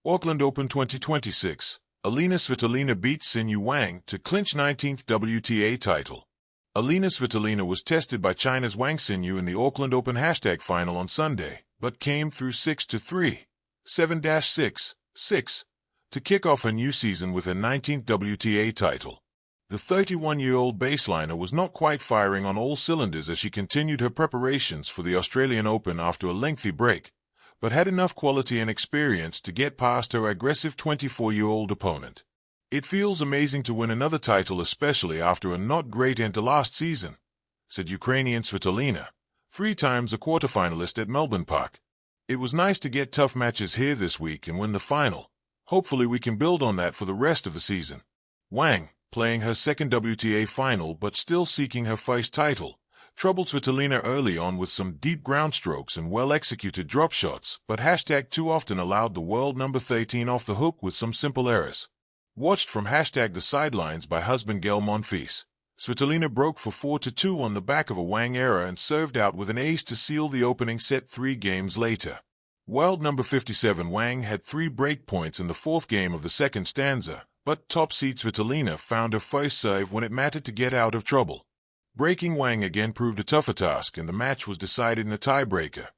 Auckland Open 2026. Elina Svitolina beats Xinyu Wang to clinch 19th WTA title. Elina Svitolina was tested by China's Wang Xinyu in the Auckland Open final on Sunday, but came through 6-3, 7-6, 6, to kick off her new season with her 19th WTA title. The 31-year-old baseliner was not quite firing on all cylinders as she continued her preparations for the Australian Open after a lengthy break, but had enough quality and experience to get past her aggressive 24-year-old opponent. "It feels amazing to win another title, especially after a not great end to last season," said Ukrainian Svitolina, 3 times a quarterfinalist at Melbourne Park. "It was nice to get tough matches here this week and win the final. Hopefully we can build on that for the rest of the season." Wang, playing her second WTA final but still seeking her first title, troubled Svitolina early on with some deep ground strokes and well-executed drop shots, but #too often allowed the world number 13 off the hook with some simple errors. Watched from #the sidelines by husband Gael Monfils, Svitolina broke for 4-2 on the back of a Wang error and served out with an ace to seal the opening set 3 games later. World number 57 Wang had 3 break points in the 4th game of the second stanza, but top seed Svitolina found her first serve when it mattered to get out of trouble. Breaking Wang again proved a tougher task, and the match was decided in a tiebreaker,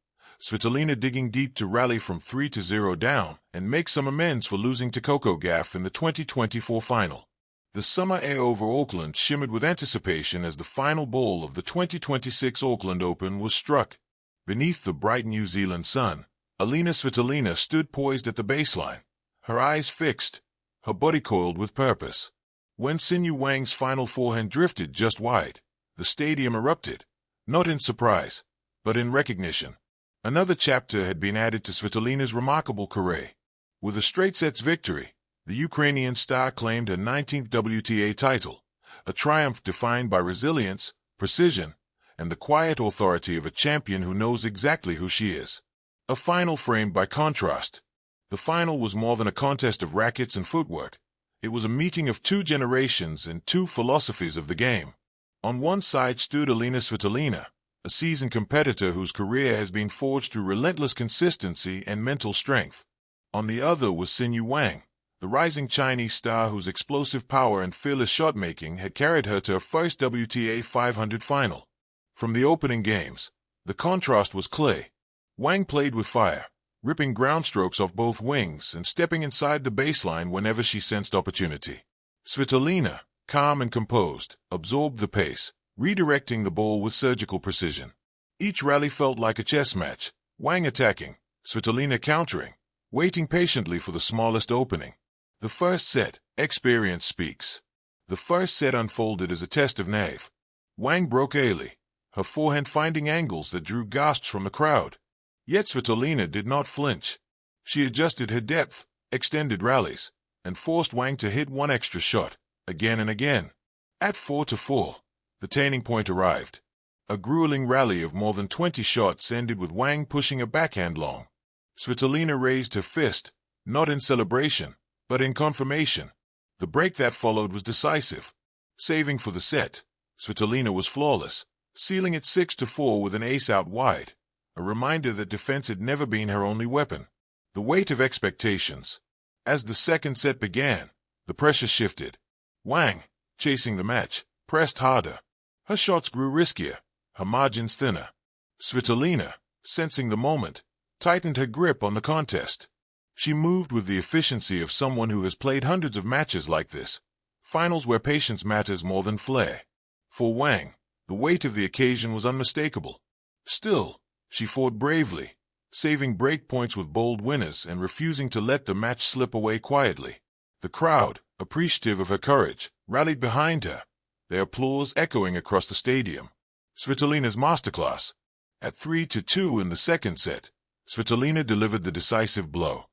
Svitolina digging deep to rally from 3-0 down and make some amends for losing to Coco Gauff in the 2024 final. The summer air over Auckland shimmered with anticipation as the final ball of the 2026 Auckland Open was struck. Beneath the bright New Zealand sun, Elina Svitolina stood poised at the baseline, her eyes fixed, her body coiled with purpose. When Xinyu Wang's final forehand drifted just wide, the stadium erupted, not in surprise, but in recognition. Another chapter had been added to Svitolina's remarkable career. With a straight-sets victory, the Ukrainian star claimed her 19th WTA title, a triumph defined by resilience, precision, and the quiet authority of a champion who knows exactly who she is. A final framed by contrast. The final was more than a contest of rackets and footwork. It was a meeting of 2 generations and 2 philosophies of the game. On one side stood Elina Svitolina, a seasoned competitor whose career has been forged through relentless consistency and mental strength. On the other was Xinyu Wang, the rising Chinese star whose explosive power and fearless shot-making had carried her to her first WTA 500 final. From the opening games, the contrast was clear. Wang played with fire, ripping ground strokes off both wings and stepping inside the baseline whenever she sensed opportunity. Svitolina, calm and composed, absorbed the pace, redirecting the ball with surgical precision. Each rally felt like a chess match, Wang attacking, Svitolina countering, waiting patiently for the smallest opening. The first set, experience speaks. The first set unfolded as a test of nerve. Wang broke early, her forehand finding angles that drew gasps from the crowd. Yet Svitolina did not flinch. She adjusted her depth, extended rallies, and forced Wang to hit one extra shot, again and again. At 4-4, the turning point arrived. A grueling rally of more than 20 shots ended with Wang pushing a backhand long. Svitolina raised her fist, not in celebration, but in confirmation. The break that followed was decisive. Saving for the set, Svitolina was flawless, sealing it 6-4 with an ace out wide, a reminder that defense had never been her only weapon. The weight of expectations. As the second set began, the pressure shifted. Wang, chasing the match, pressed harder. Her shots grew riskier, her margins thinner. Svitolina, sensing the moment, tightened her grip on the contest. She moved with the efficiency of someone who has played hundreds of matches like this, finals where patience matters more than flair. For Wang, the weight of the occasion was unmistakable. Still, she fought bravely, saving break points with bold winners and refusing to let the match slip away quietly. The crowd, appreciative of her courage, rallied behind her, their applause echoing across the stadium. Svitolina's masterclass. At 3-2 in the second set, Svitolina delivered the decisive blow.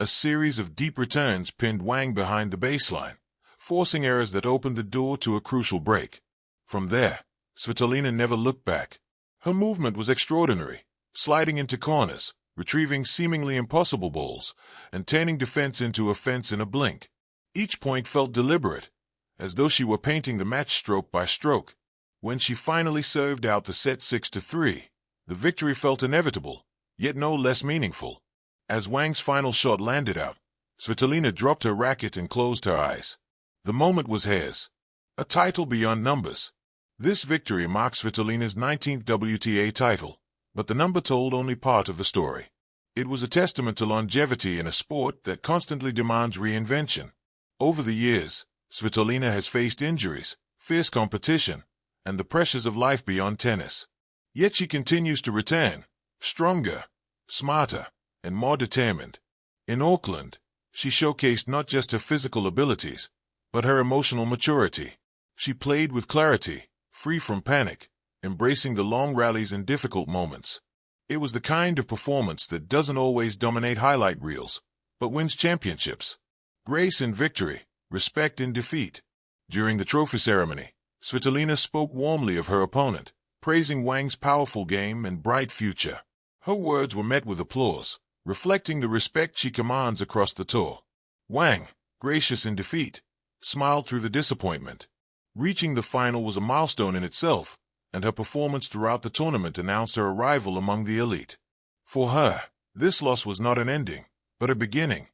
A series of deep returns pinned Wang behind the baseline, forcing errors that opened the door to a crucial break. From there, Svitolina never looked back. Her movement was extraordinary, sliding into corners, retrieving seemingly impossible balls, and turning defense into offense in a blink. Each point felt deliberate, as though she were painting the match stroke by stroke. When she finally served out the set 6-3, the victory felt inevitable, yet no less meaningful. As Wang's final shot landed out, Svitolina dropped her racket and closed her eyes. The moment was hers. A title beyond numbers. This victory marks Svitolina's 19th WTA title, but the number told only part of the story. It was a testament to longevity in a sport that constantly demands reinvention. Over the years, Svitolina has faced injuries, fierce competition, and the pressures of life beyond tennis. Yet she continues to return, stronger, smarter, and more determined. In Auckland, she showcased not just her physical abilities, but her emotional maturity. She played with clarity, free from panic, embracing the long rallies and difficult moments. It was the kind of performance that doesn't always dominate highlight reels, but wins championships. Grace in victory, respect in defeat. During the trophy ceremony, Svitolina spoke warmly of her opponent, praising Wang's powerful game and bright future. Her words were met with applause, reflecting the respect she commands across the tour. Wang, gracious in defeat, smiled through the disappointment. Reaching the final was a milestone in itself, and her performance throughout the tournament announced her arrival among the elite. For her, this loss was not an ending, but a beginning,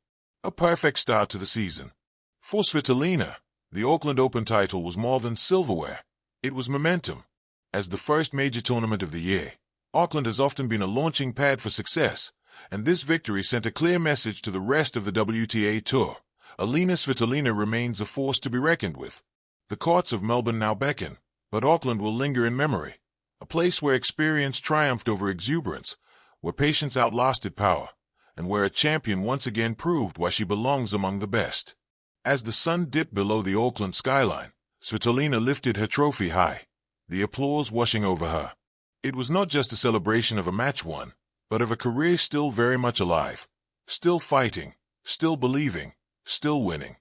a perfect start to the season. For Svitolina, the Auckland Open title was more than silverware. It was momentum. As the first major tournament of the year, Auckland has often been a launching pad for success, and this victory sent a clear message to the rest of the WTA Tour. Elina Svitolina remains a force to be reckoned with. The courts of Melbourne now beckon, but Auckland will linger in memory, a place where experience triumphed over exuberance, where patience outlasted power, and where a champion once again proved why she belongs among the best. As the sun dipped below the Auckland skyline, Svitolina lifted her trophy high, the applause washing over her. It was not just a celebration of a match won, but of a career still very much alive, still fighting, still believing, still winning.